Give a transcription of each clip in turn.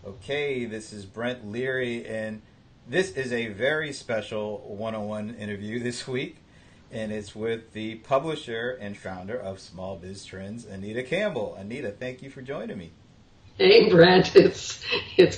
Okay, this is Brent Leary, and this is a very special one-on-one interview this week, and it's with the publisher and founder of Small Biz Trends, Anita Campbell. Anita, thank you for joining me. Hey, Brent, it's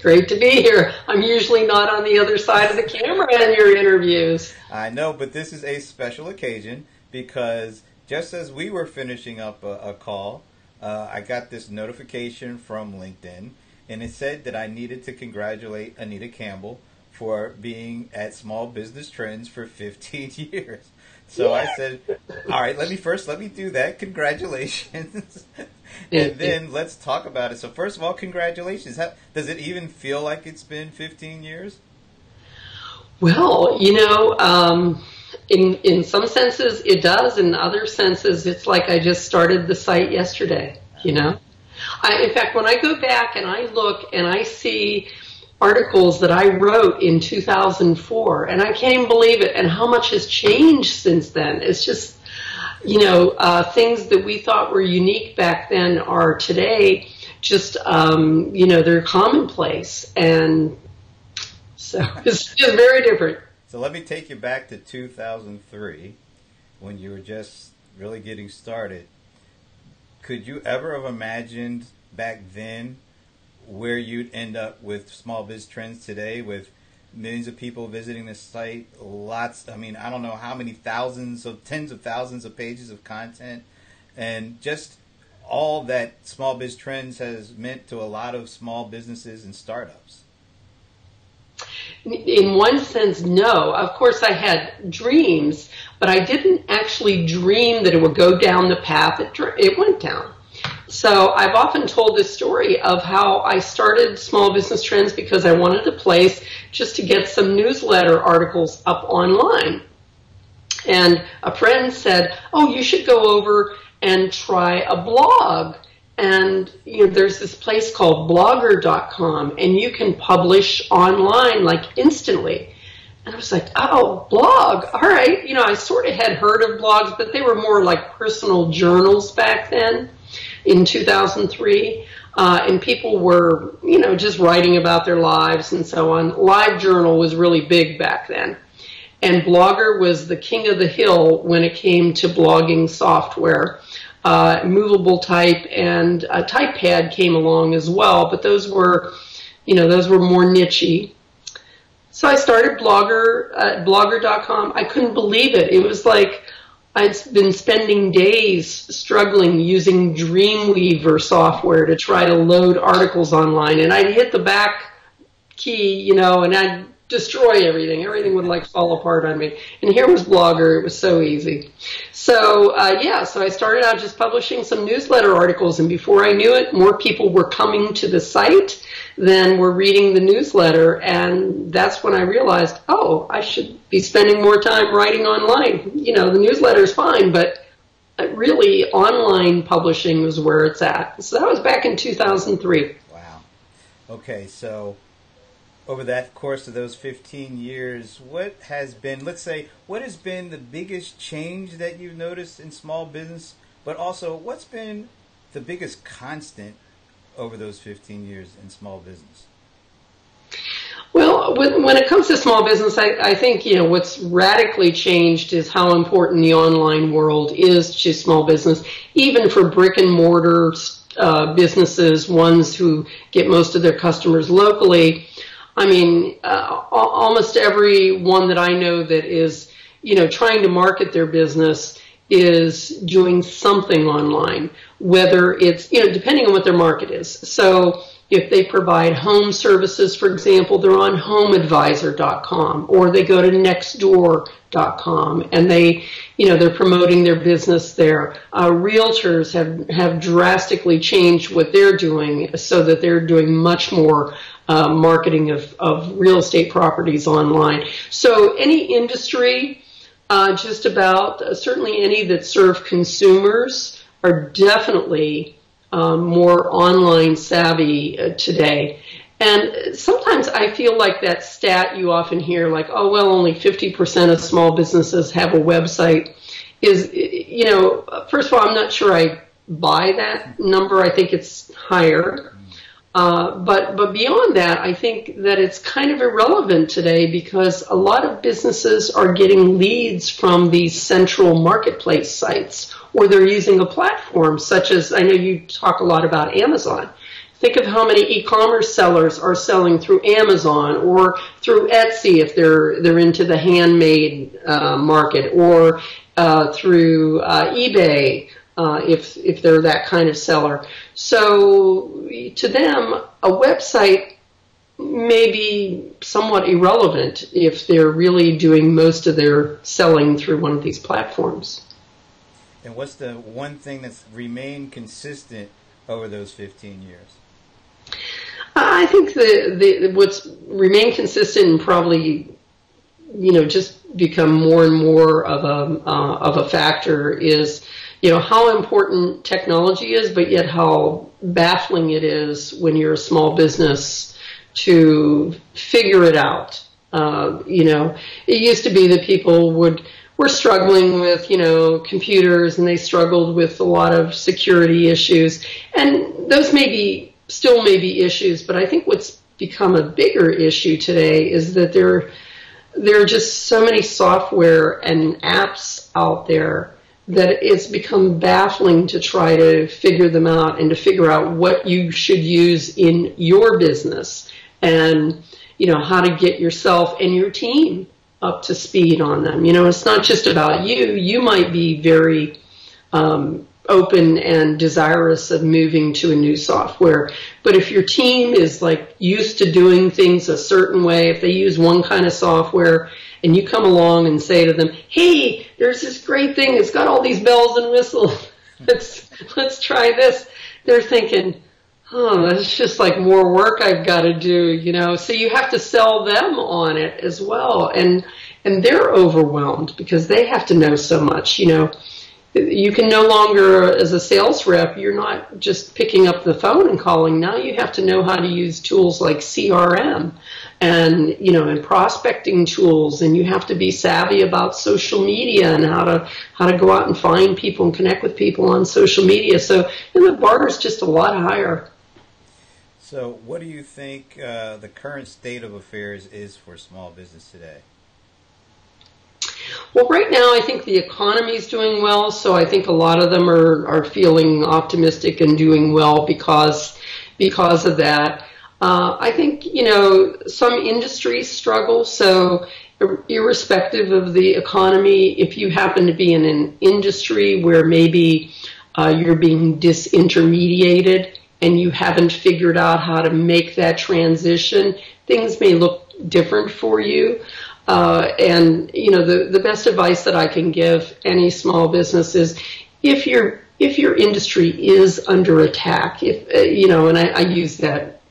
great to be here. I'm usually not on the other side of the camera in your interviews. I know, but this is a special occasion because just as we were finishing up a call, I got this notification from LinkedIn, and it said that I needed to congratulate Anita Campbell for being at Small Business Trends for 15 years. So I said, all right, let me do that. Congratulations. And then let's talk about it. So first of all, congratulations. Does it even feel like it's been 15 years? Well, in some senses it does. In other senses, it's like I just started the site yesterday, in fact, when I go back and I look and I see articles that I wrote in 2004, and I can't even believe it, and how much has changed since then. It's just, things that we thought were unique back then are today just, they're commonplace. And so it's just very different. So let me take you back to 2003 when you were just really getting started. Could you ever have imagined back then where you'd end up with Small Biz Trends today, with millions of people visiting the site, I don't know how many tens of thousands of pages of content, and just all that Small Biz Trends has meant to a lot of small businesses and startups? In one sense, no. Of course, I had dreams, but I didn't actually dream that it would go down the path it went down. So I've often told this story of how I started Small Business Trends because I wanted a place just to get some newsletter articles up online. And a friend said, oh, you should go over and try a blog. And there's this place called blogger.com, and you can publish online like instantly. And I was like, oh, blog, all right. I sort of had heard of blogs, but they were more like personal journals back then in 2003. And people were, just writing about their lives and so on. LiveJournal was really big back then. And Blogger was the king of the hill when it came to blogging software. Movable type and TypePad came along as well, but those were more niche-y. So I started blogger.com. I couldn't believe it. It was like I'd been spending days struggling using Dreamweaver software to try to load articles online, and I'd hit the back key, and I'd destroy everything. Everything would fall apart on me. And here was Blogger. It was so easy. So so I started out just publishing some newsletter articles, and before I knew it, more people were coming to the site than were reading the newsletter, and that's when I realized, oh, I should be spending more time writing online. The newsletter is fine, but really online publishing was where it's at. So that was back in 2003. Wow. Okay, so over that course of those 15 years, what has been the biggest change that you've noticed in small business, but also what's been the biggest constant over those 15 years in small business? Well, when it comes to small business, I think, what's radically changed is how important the online world is to small business, even for brick and mortar businesses, ones who get most of their customers locally. I mean, almost every one that I know that is, trying to market their business is doing something online, whether it's, depending on what their market is. So if they provide home services, for example, they're on homeadvisor.com, or they go to nextdoor.com and they're promoting their business there. Realtors have drastically changed what they're doing so that they're doing much more marketing of real estate properties online. So any industry, just about, certainly any that serve consumers, are definitely more online savvy today. And sometimes I feel like that stat you often hear, like, oh, well, only 50% of small businesses have a website, is, first of all, I'm not sure I buy that number. I think it's higher. But beyond that, I think that it's kind of irrelevant today because a lot of businesses are getting leads from these central marketplace sites, or they're using a platform such as, I know you talk a lot about Amazon. Think of how many e-commerce sellers are selling through Amazon or through Etsy if they're into the handmade market, or through eBay if they're that kind of seller. So to them, a website may be somewhat irrelevant if they're really doing most of their selling through one of these platforms. And what's the one thing that's remained consistent over those 15 years? I think what's remained consistent and probably, just become more and more of a factor is, how important technology is, but yet how baffling it is when you're a small business to figure it out. It used to be that people were struggling with, computers, and they struggled with a lot of security issues, and those still may be issues, but I think what's become a bigger issue today is that there are just so many software and apps out there that it's become baffling to try to figure them out and to figure out what you should use in your business, and how to get yourself and your team up to speed on them. It's not just about you. You might be very open and desirous of moving to a new software, but if your team is used to doing things a certain way, if they use one kind of software and you come along and say to them, hey, there's this great thing, it's got all these bells and whistles, let's try this, they're thinking, oh, that's just like more work I've got to do, so you have to sell them on it as well, and they're overwhelmed because they have to know so much. You can no longer, as a sales rep, you're not just picking up the phone and calling. Now you have to know how to use tools like CRM and prospecting tools, and you have to be savvy about social media and how to go out and find people and connect with people on social media. So the barter's just a lot higher. So what do you think the current state of affairs is for small business today? Well, right now I think the economy is doing well, so I think a lot of them are feeling optimistic and doing well because of that. I think, some industries struggle, so irrespective of the economy, if you happen to be in an industry where maybe you're being disintermediated and you haven't figured out how to make that transition, things may look different for you. And the best advice that I can give any small business is if your industry is under attack, and I use that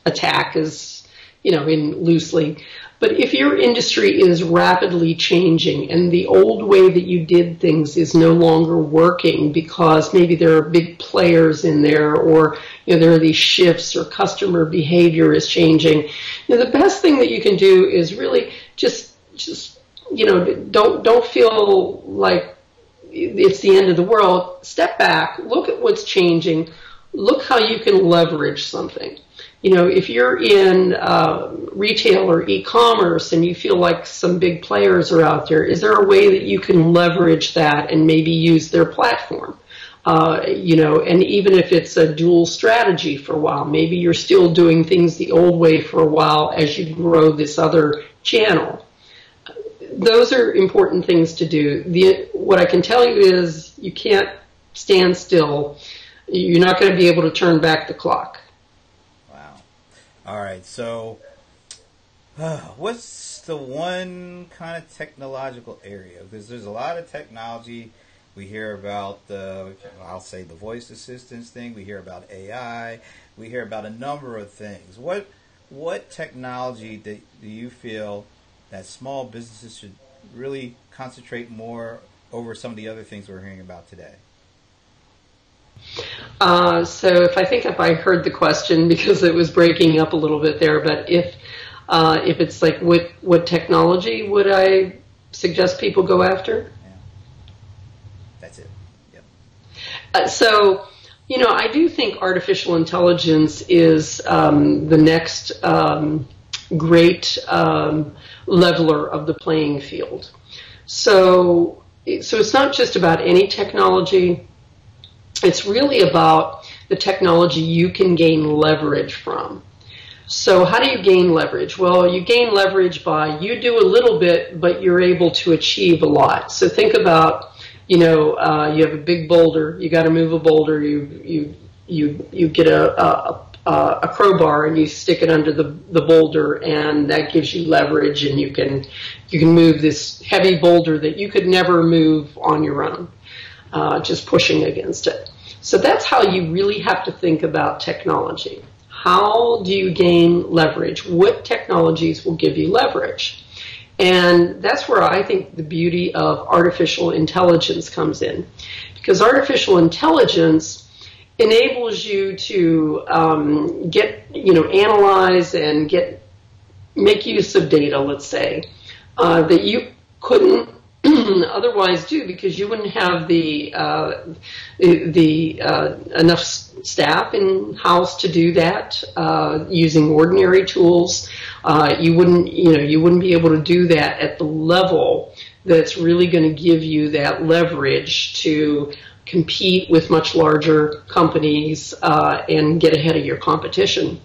attack as, in loosely, but if your industry is rapidly changing and the old way that you did things is no longer working because maybe there are big players in there, or there are these shifts, or customer behavior is changing, the best thing that you can do is really just don't feel like it's the end of the world. Step back, look at what's changing, look how you can leverage something. If you're in retail or e-commerce and you feel like some big players are out there, is there a way that you can leverage that and maybe use their platform? And even if it's a dual strategy for a while, maybe you're still doing things the old way for a while as you grow this other channel. Those are important things to do. What I can tell you is you can't stand still. You're not going to be able to turn back the clock. Wow. All right. So what's the one kind of technological area? Because there's a lot of technology. We hear about I'll say the voice assistance thing. We hear about AI. We hear about a number of things. What technology do you feel that small businesses should really concentrate more over some of the other things we're hearing about today? So if I heard the question, because it was breaking up a little bit there, but if it's like what technology would I suggest people go after? Yeah. That's it. Yep. I do think artificial intelligence is the next great leveler of the playing field. So it's not just about any technology. It's really about the technology you can gain leverage from. So how do you gain leverage? Well, you gain leverage by you do a little bit, but you're able to achieve a lot. So think about, you have a big boulder. You got to move a boulder. You get a crowbar and you stick it under the boulder, and that gives you leverage, and you can move this heavy boulder that you could never move on your own, just pushing against it. So that's how you really have to think about technology. How do you gain leverage? What technologies will give you leverage? And that's where I think the beauty of artificial intelligence comes in, because artificial intelligence enables you to analyze and make use of data, let's say, that you couldn't otherwise do, because you wouldn't have the enough staff in house to do that using ordinary tools. You wouldn't be able to do that at the level that's really going to give you that leverage to compete with much larger companies and get ahead of your competition.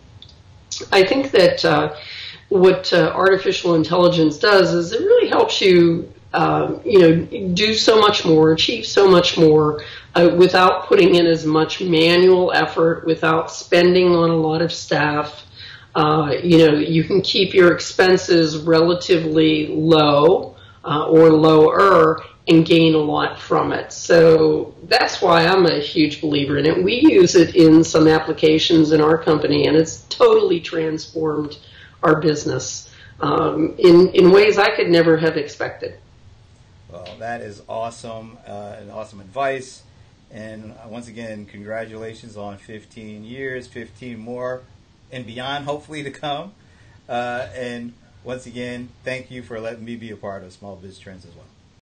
I think that what artificial intelligence does is it really helps you do so much more, achieve so much more without putting in as much manual effort, without spending on a lot of staff. You can keep your expenses relatively low or lower and gain a lot from it. So that's why I'm a huge believer in it. We use it in some applications in our company, and it's totally transformed our business in ways I could never have expected. Well, that is awesome, and awesome advice. And once again, congratulations on 15 years, 15 more and beyond, hopefully, to come. And once again, thank you for letting me be a part of Small Biz Trends as well.